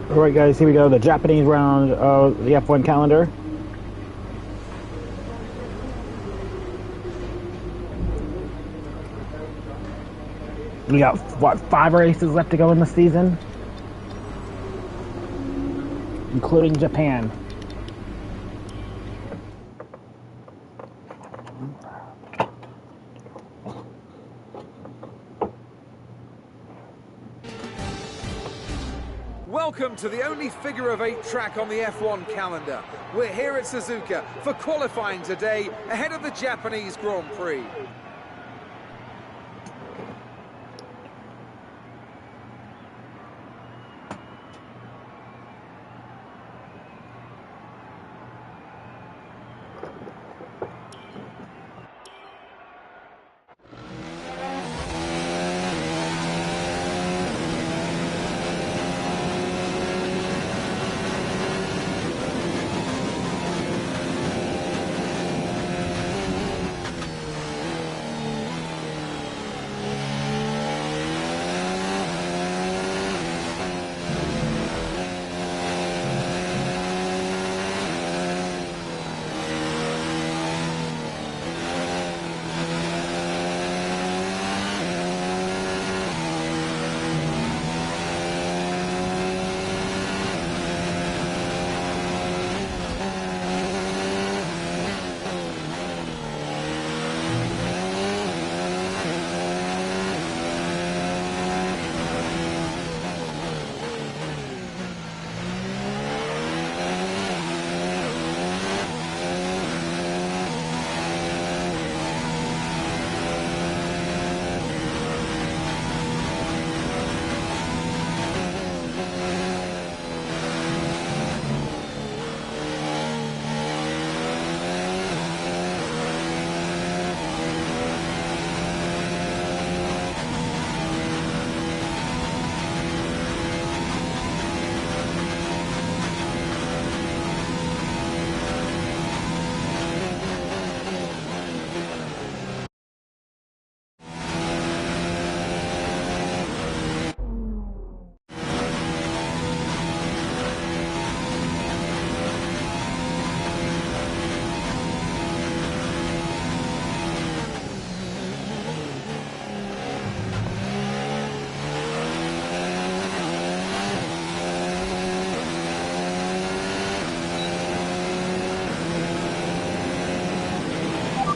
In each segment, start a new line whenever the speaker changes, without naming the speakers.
Alright guys, here we go, the Japanese round of the F1 calendar. We got, what, 5 races left to go in the season? Including Japan.
Welcome to the only figure-of-8 track on the F1 calendar. We're here at Suzuka for qualifying today ahead of the Japanese Grand Prix.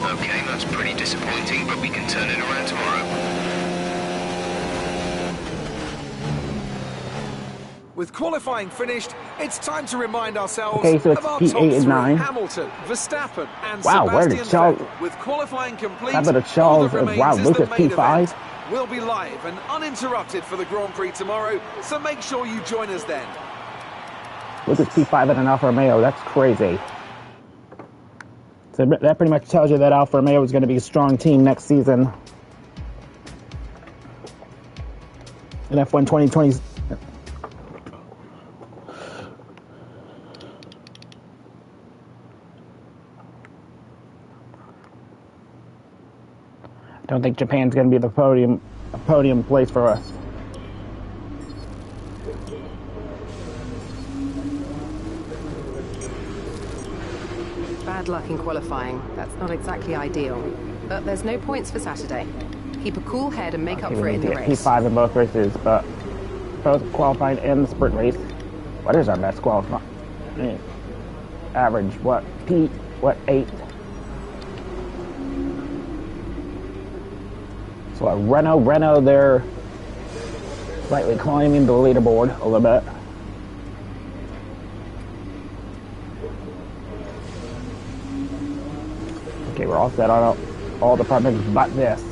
Okay, that's pretty disappointing, but we can turn it around tomorrow.
With qualifying finished, it's time to remind ourselves
Okay, so it's
of our
P8
top
and
three:
9.
Hamilton, Verstappen, and
Wow, where did
Sebastian
Charles...
Vettel. With qualifying complete,
How about a
all
Charles...
that remains
wow,
is
Lucas
the main
P5?
event. We'll be live and uninterrupted for the Grand Prix tomorrow, so make sure you join us then.
Lucas P5 and an Alfa Romeo, that's crazy. So that pretty much tells you that Alfa Romeo is going to be a strong team next season. In F1 2020. I don't think Japan's going to be the podium place for us.
Bad luck in qualifying. That's not exactly ideal. But there's no points for Saturday. Keep a cool head and make up for it in the race.
P5 in both races, but both qualifying and the sprint race. What is our best qualifying? Average, what? 8? So Renault, they're slightly climbing the leaderboard a little bit. Okay, we're all set on all departments but this.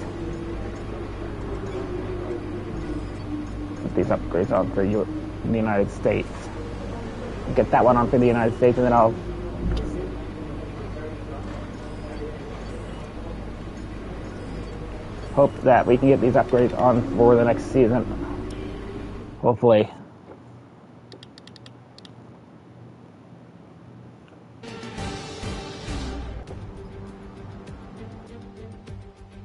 Put these upgrades on for you in the United States. Get that one on for the United States, and then I'll hope that we can get these upgrades on for the next season. Hopefully.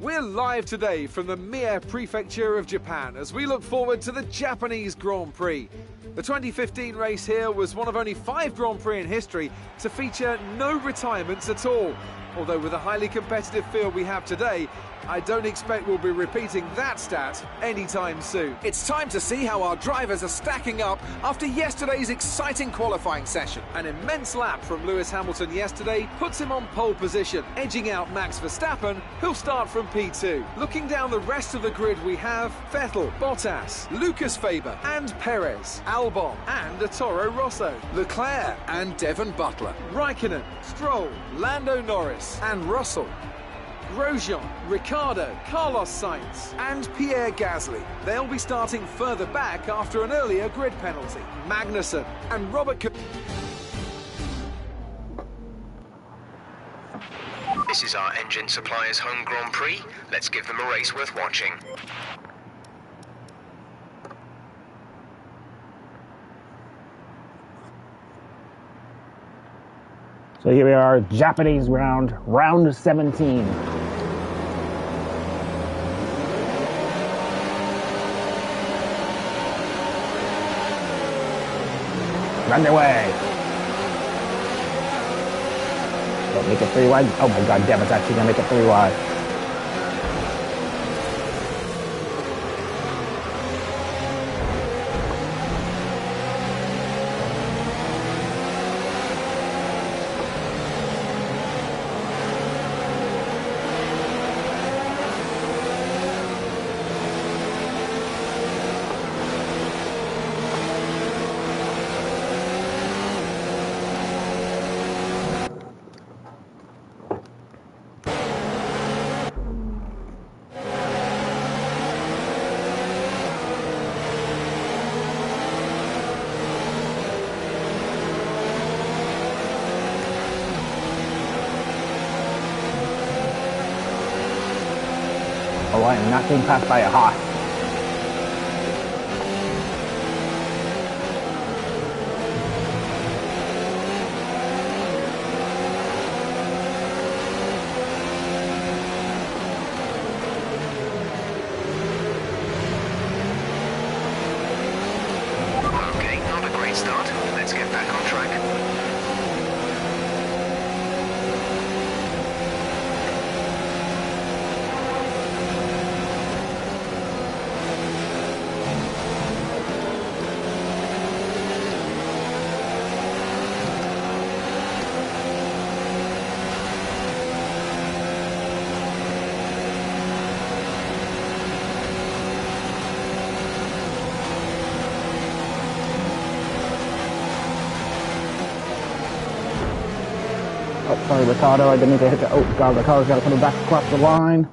We're live live today from the Mie Prefecture of Japan as we look forward to the Japanese Grand Prix. The 2015 race here was one of only 5 Grand Prix in history to feature no retirements at all. Although with the highly competitive field we have today, I don't expect we'll be repeating that stat anytime soon. It's time to see how our drivers are stacking up after yesterday's exciting qualifying session. An immense lap from Lewis Hamilton yesterday puts him on pole position, edging out Max Verstappen, who'll start from P2. Looking down the rest of the grid, we have Vettel, Bottas, Lucas Faber and Perez, Albon and Toro Rosso, Leclerc and Devon Butler, Raikkonen, Stroll, Lando Norris and Russell, Grosjean, Ricciardo, Carlos Sainz and Pierre Gasly. They'll be starting further back after an earlier grid penalty. Magnussen and Robert...
This is our engine supplier's home Grand Prix. Let's give them a race worth watching.
So here we are, Japanese round 17. Underway. Don't make it 3 wide. Oh my god, Devin's actually gonna make it 3 wide. Oh, I am not being passed by a Haas.
Okay, not a great start. Let's get back on track.
Oh, sorry, Ricardo, I didn't mean to hit the... Oh, God, Ricardo's got to come back across the line.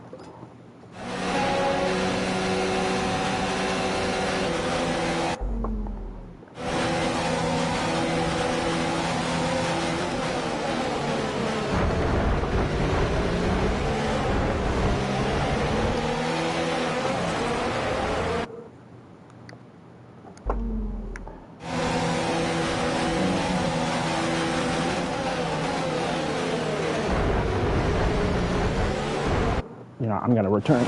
You know, I'm going to return.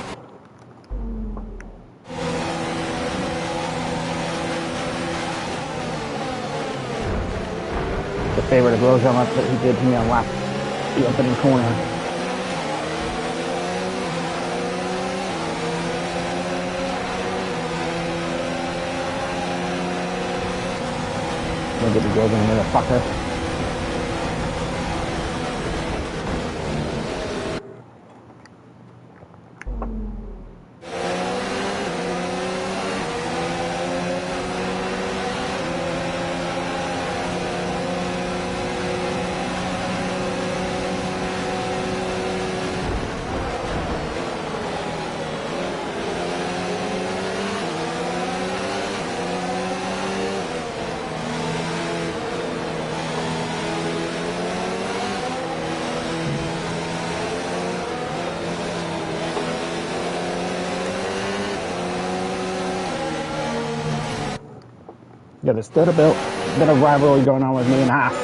The favorite of Grosjean, that's what he did to me on the opening corner. Look at the Grosjean, motherfucker. Yeah, there's still a bit of rivalry going on with me and Haas.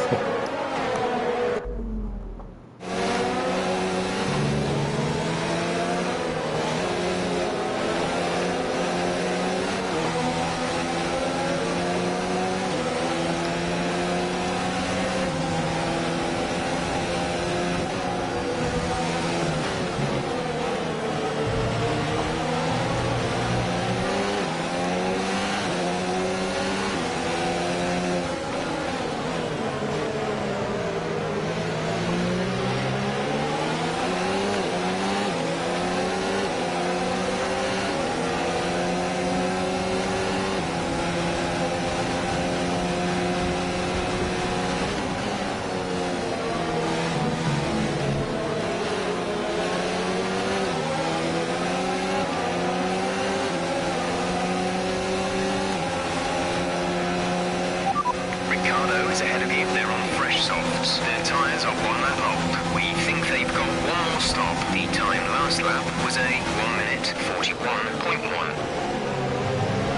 is ahead of you. They're on fresh softs. Their tyres are 1 lap old. We think they've got one more stop. The time last lap was a 1 minute 41.1.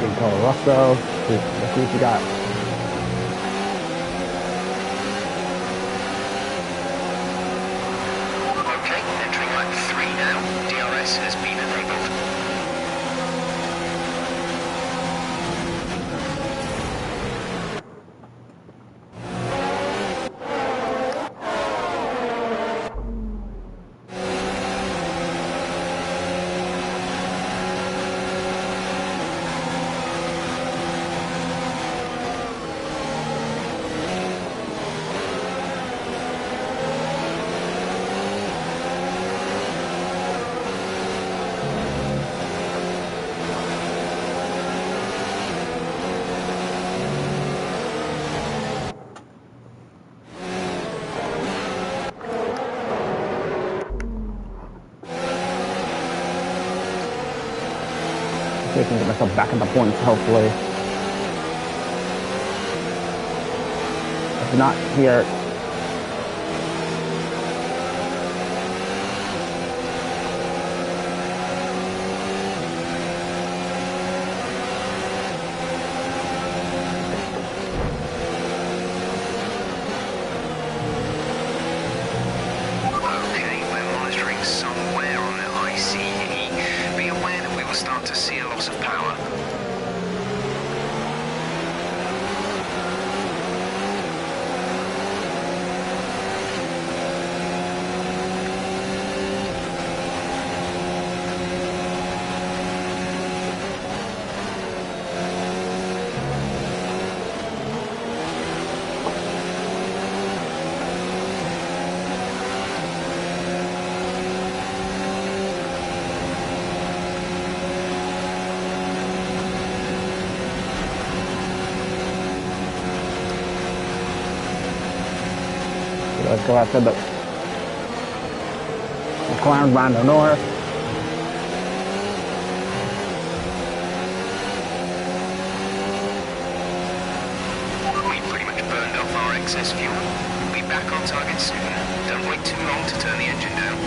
Big Toro Rosso. Let's see what you got.
Okay, entering lap 3 now. DRS has been enabled.
See if I can get myself back in the points, hopefully. If not here.
Okay, we're monitoring somewhere on the ICE. Be aware that we will start to see a loss of power.
Let's go after the McLaren Rondo North.
We pretty much burned off our excess fuel. We'll be back on target soon. Don't wait too long to turn the engine down.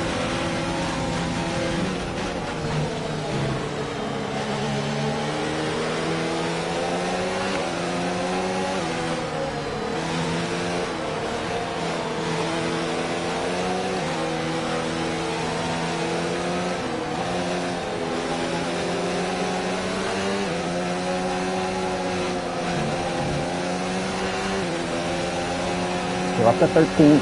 We're up to 13.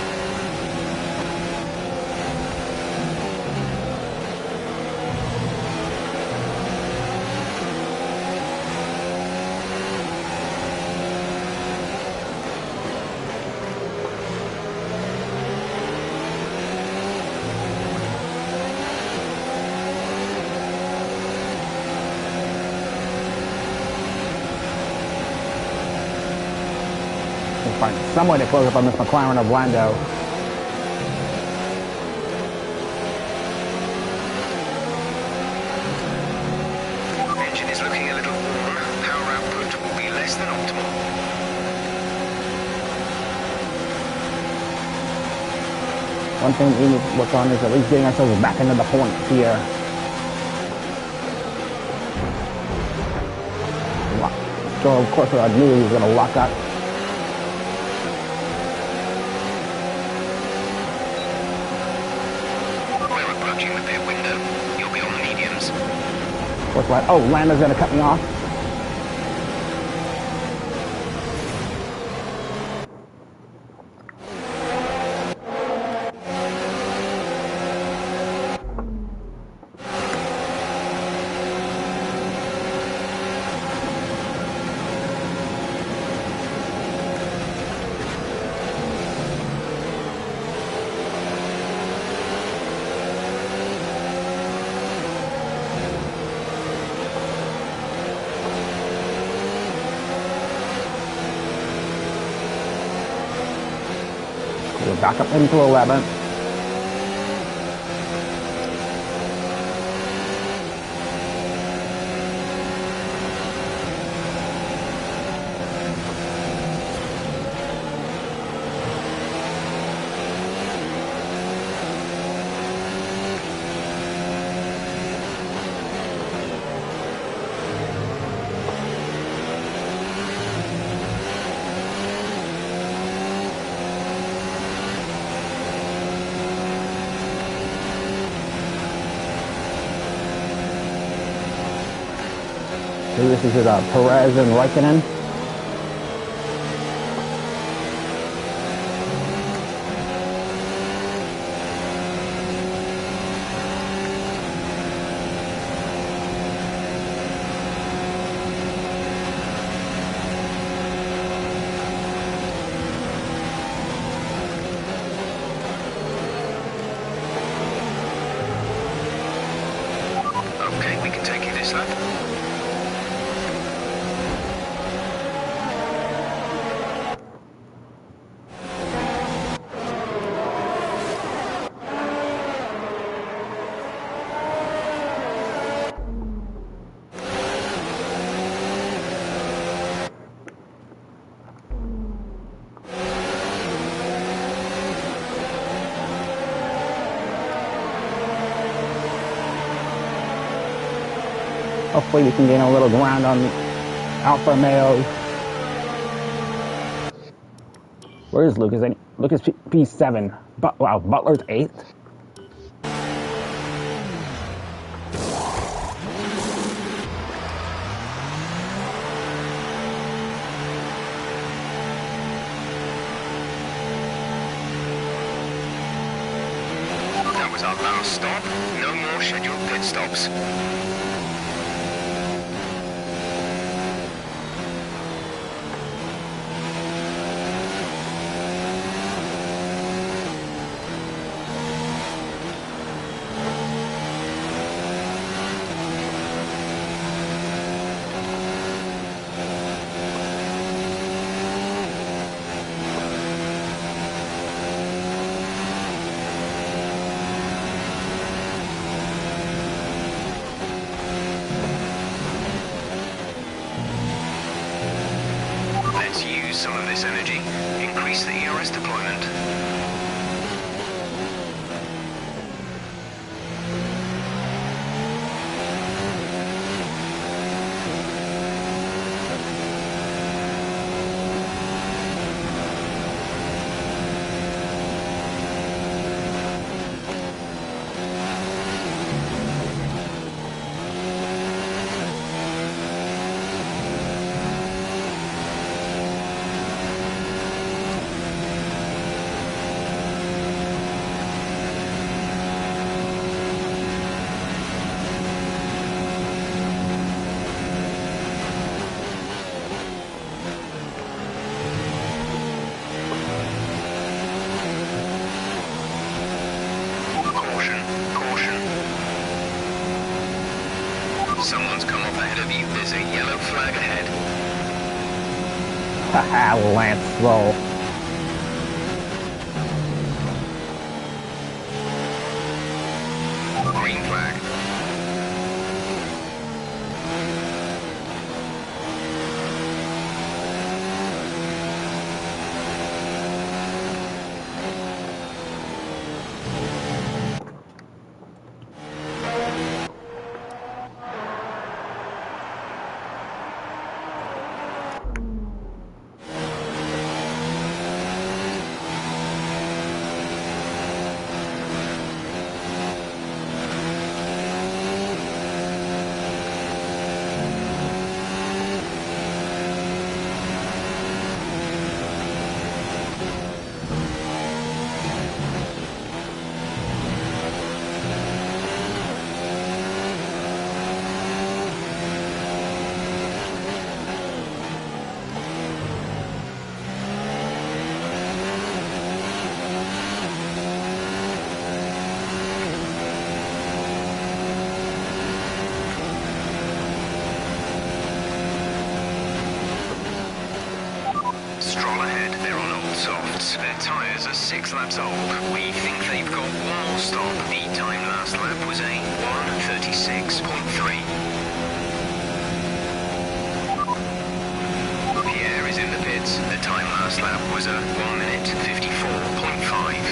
Find some way to close up on this McLaren of Lando.
Engine is looking a little warm. Power output will be less than optimal.
One thing we need to work on is at least getting ourselves back into the points here. So of course I knew he was going to lock up. What's like, oh, Lando's gonna cut me off. We're back up into 11. This is Perez and Raikkonen.
Okay, we can take you this lap.
Hopefully we can gain a little ground on Alfa Romeos. Where is Lucas? Lucas P7. Wow, Butler's 8th.
That was our last stop. No more scheduled pit stops. Let's use some of this energy. Increase the ERS deployment. Someone's come up ahead of you. There's a yellow flag ahead.
Haha, Lance Stroll.
Green flag. Stroll ahead, they're on old softs. Their tyres are 6 laps old. We think they've got one more stop. The time last lap was a 1:36.3. Pierre is in the pits. The time last lap was a 1:54.5.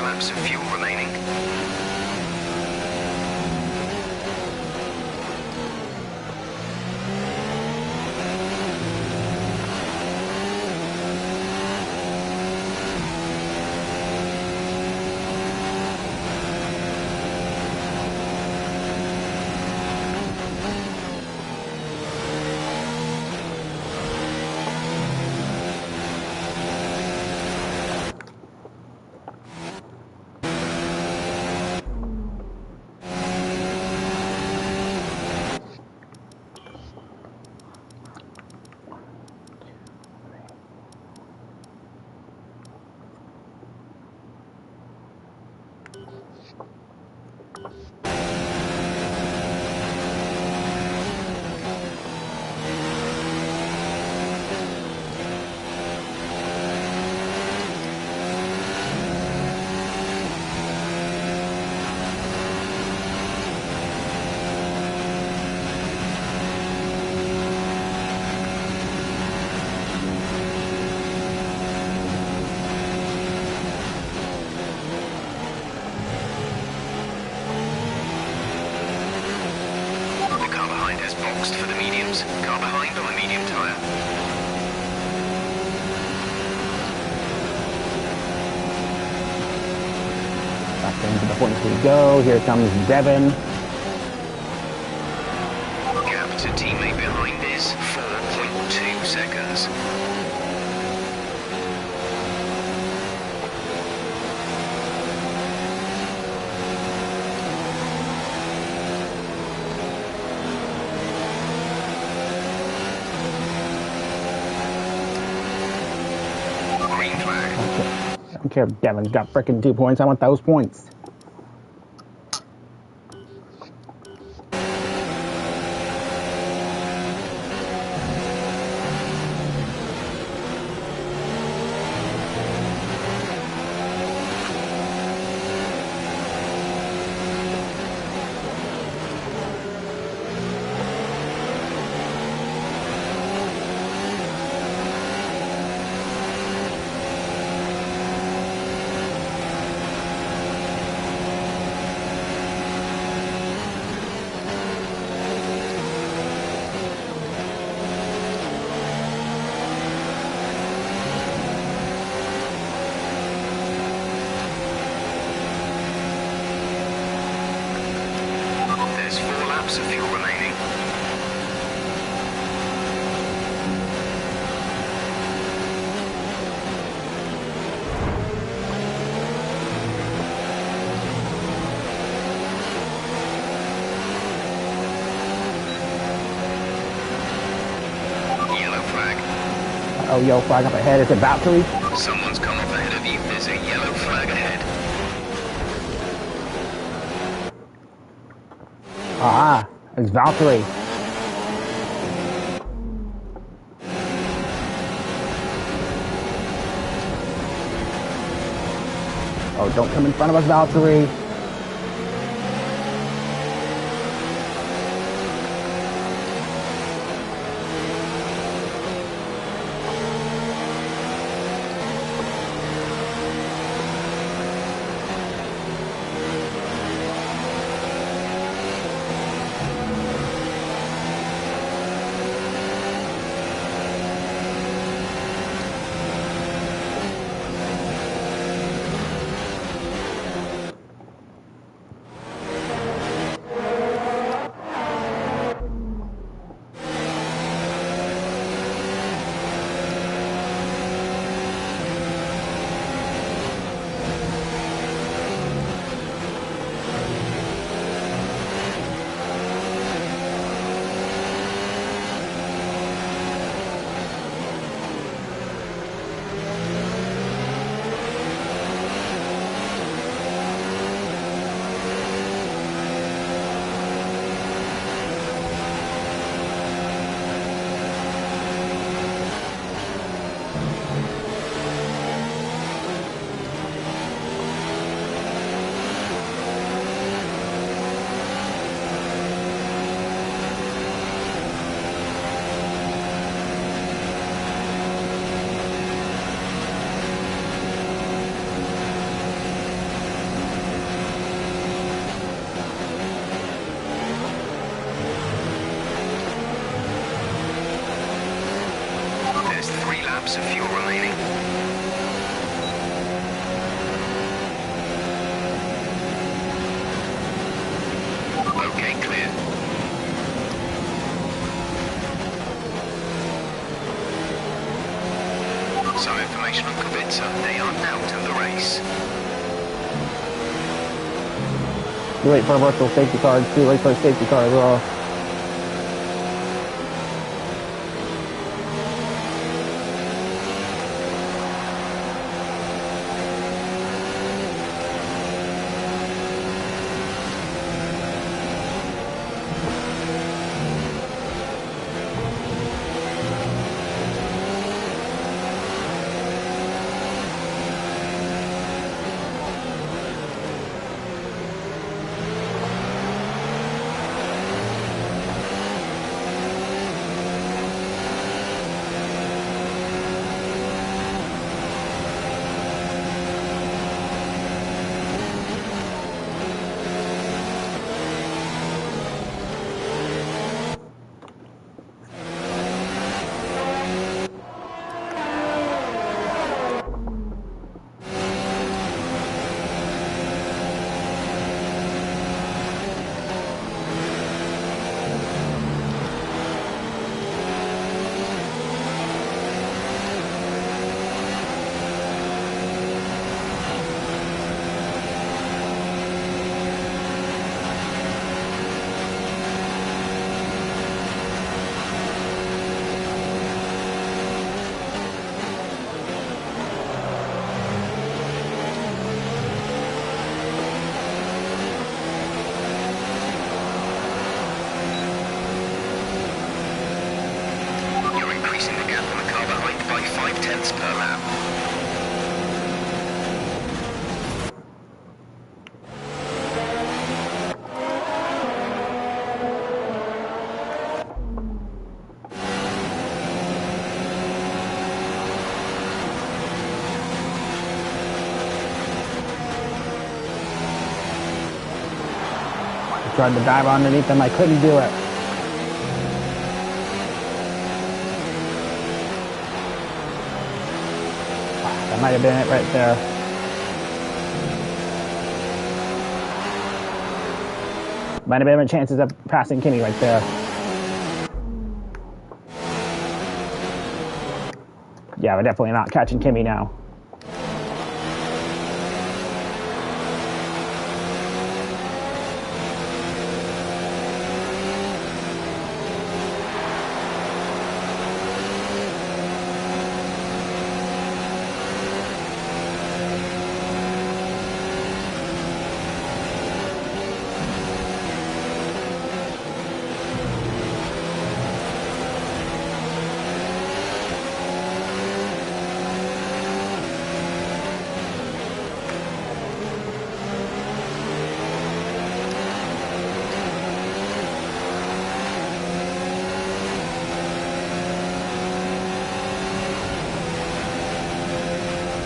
laps of fuel remaining. For the mediums, car behind on the medium tyre.
Back into the points we go. Here comes Devon.
Gap to teammate behind is 4.2 seconds.
I don't care if Devon's got frickin' 2 points. I want those points.
Of fuel remaining. Yellow flag.
Oh, yellow flag up ahead. Is it Valtteri?
Someone's come up ahead of you. There's a yellow flag ahead.
Ah, it's Valtteri. Oh, don't come in front of us, Valtteri.
laps of fuel remaining. Okay, clear. Some information on Kubica. They are out of the race.
Too late for a virtual safety car. Too late for a safety car as well.
Per lap.
I tried to dive underneath them. I couldn't do it. That might have been it right there. Might have been chances of passing Kimmy right there. Yeah, we're definitely not catching Kimmy now.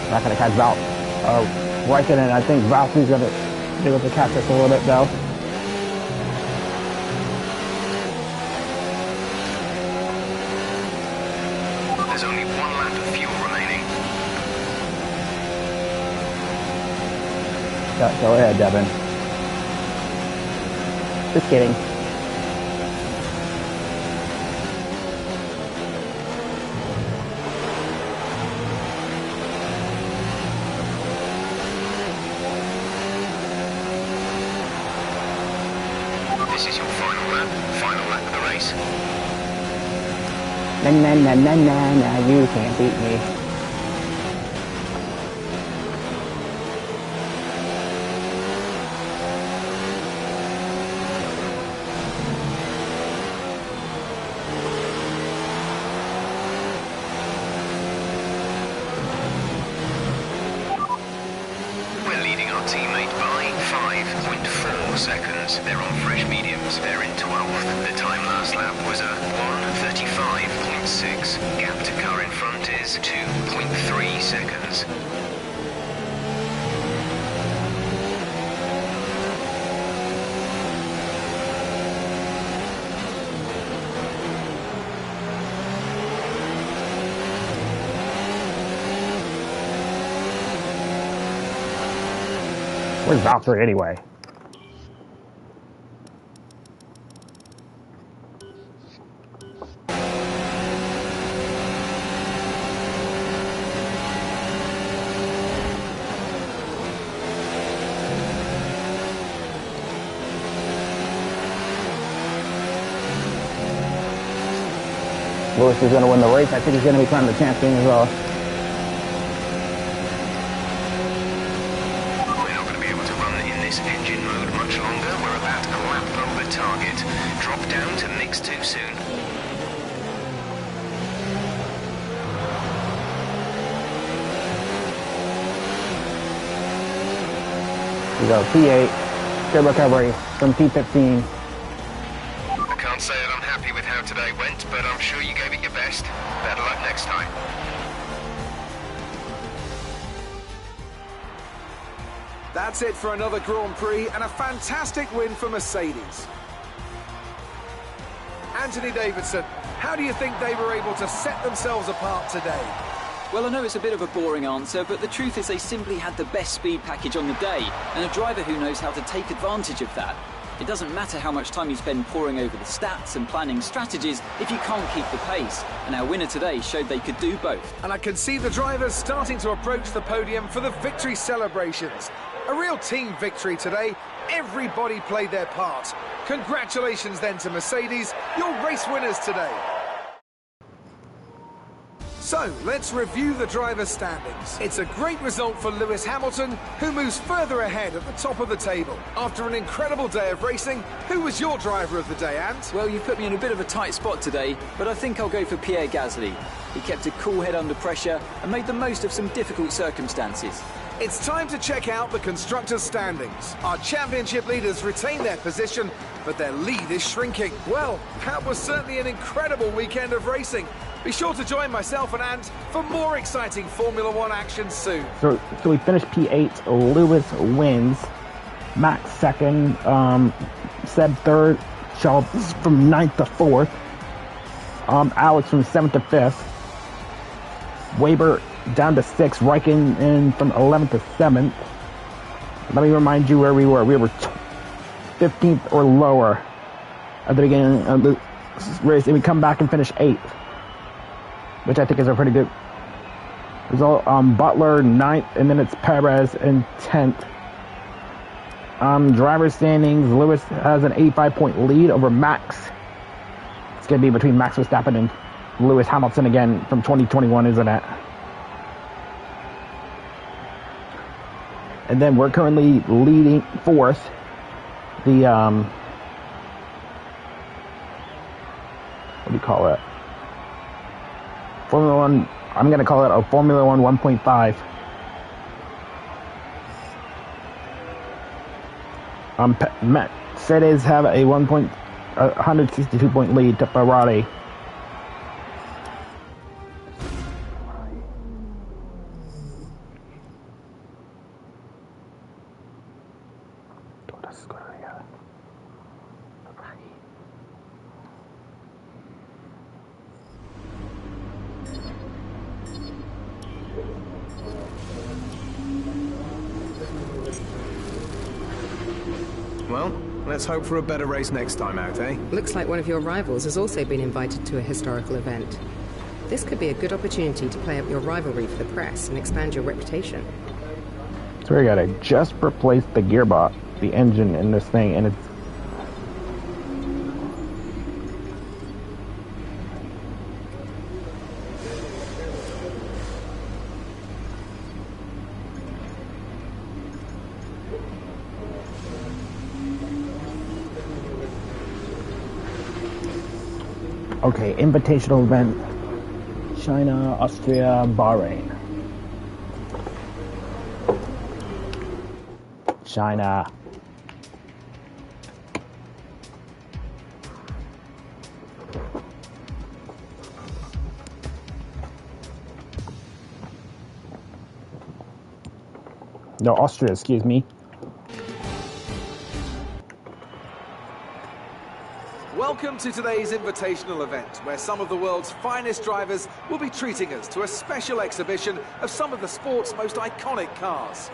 Not going to catch Val. Raikkonen, I think Valtteri's going to be able to catch us a little bit though.
There's only 1 lap of fuel remaining.
Go ahead, Devin. Just kidding.
This is your final lap of the race.
Na na na na na na, you can't beat me.
We're leading our teammate by 5.4 seconds. They're on fresh mediums. They're in 12th. The time last lap was a 1:35.6. Gap to car in front is 2.3 seconds.
Where's Valtteri anyway? Lewis is going to win the race. I think he's going to be crowned the champion as well.
We're not going to be able to run in this engine mode much longer. We're about a lap over target. Drop down to mix 2 soon.
We go P8, good recovery from P15.
I can't say that I'm happy with how today went, but I'm sure you gave it your best. Better luck next time.
That's it for another Grand Prix and a fantastic win for Mercedes. Anthony Davidson, how do you think they were able to set themselves apart today?
Well, I know it's a bit of a boring answer, but the truth is they simply had the best speed package on the day, and a driver who knows how to take advantage of that. It doesn't matter how much time you spend poring over the stats and planning strategies if you can't keep the pace, and our winner today showed they could do both.
And I can see the drivers starting to approach the podium for the victory celebrations. A real team victory today. Everybody played their part. Congratulations then to Mercedes, your race winners today. So, let's review the driver's standings. It's a great result for Lewis Hamilton, who moves further ahead at the top of the table. After an incredible day of racing, who was your driver of the day, Ant?
Well, you put me in a bit of a tight spot today, but I think I'll go for Pierre Gasly. He kept a cool head under pressure and made the most of some difficult circumstances.
It's time to check out the constructors' standings. Our championship leaders retain their position, but their lead is shrinking. Well, that was certainly an incredible weekend of racing. Be sure to join myself and Ant for more exciting Formula One action soon.
So we finished P8. Lewis wins. Max second. Seb third. Charles from 9th to 4th. Alex from 7th to 5th. Weber down to 6th. Raikkonen in from 11th to 7th. Let me remind you where we were. We were 15th or lower at the beginning of the race, and we come back and finish 8th, which I think is a pretty good result. Butler 9th, and then it's Perez in 10th. Driver standings, Lewis has an 85-point lead over Max. It's going to be between Max Verstappen and Lewis Hamilton again from 2021, isn't it? And then we're currently leading 4th. The, what do you call it? Formula One, I'm going to call it a Formula One 1.5. Mercedes have a 162-point lead to Ferrari.
Well, let's hope for a better race next time out, eh?
Looks like one of your rivals has also been invited to a historical event. This could be a good opportunity to play up your rivalry for the press and expand your reputation.
So we gotta just replace the gearbox, the engine in this thing, and it's okay, invitational event, China, Austria, Bahrain. China. No, Austria, excuse me.
Welcome to today's invitational event, where some of the world's finest drivers will be treating us to a special exhibition of some of the sport's most iconic cars.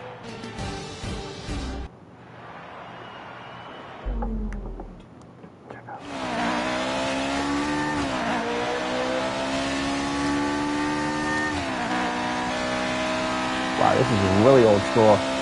this is really old school.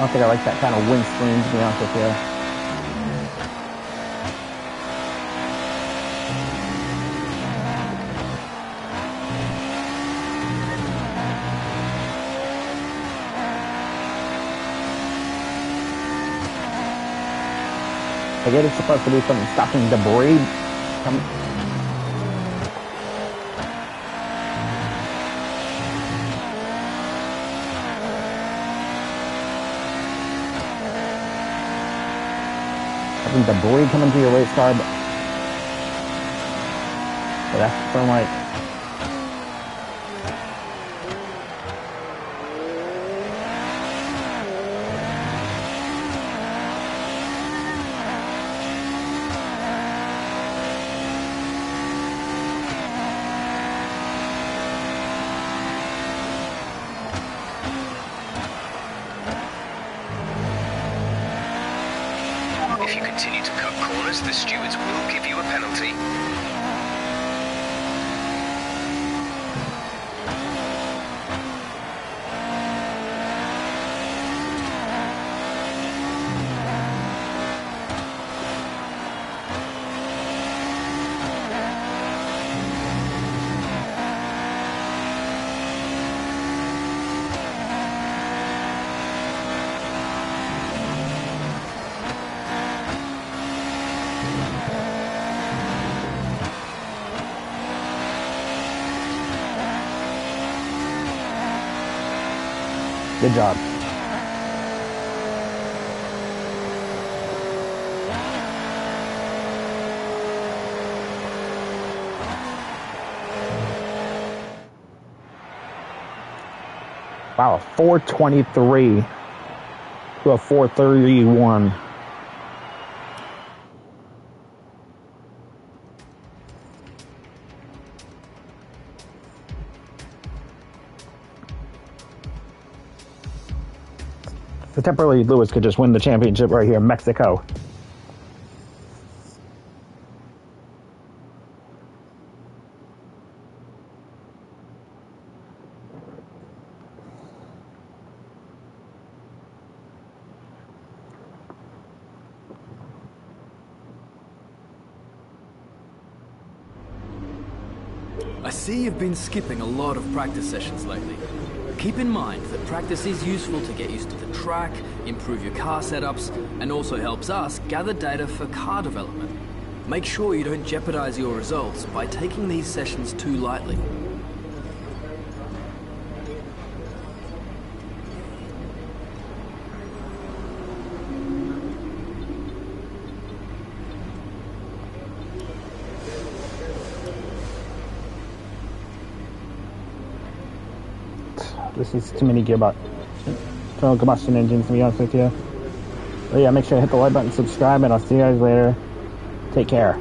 I don't think I like that kind of wind stream, to be honest with you. I get it's supposed to be something stopping debris. Debris coming to your race car, but that's from like
If you continue to cut corners, the stewards will give you a penalty.
good job. Wow, a 423 to a 431. So temporarily, Lewis could just win the championship right here in Mexico.
I see you've been skipping a lot of practice sessions lately. Keep in mind that practice is useful to get used to the track, improve your car setups, and also helps us gather data for car development. Make sure you don't jeopardize your results by taking these sessions too lightly.
This is too many internal combustion engines, to be honest with you. But yeah, make sure to hit the like button, subscribe, and I'll see you guys later. Take care.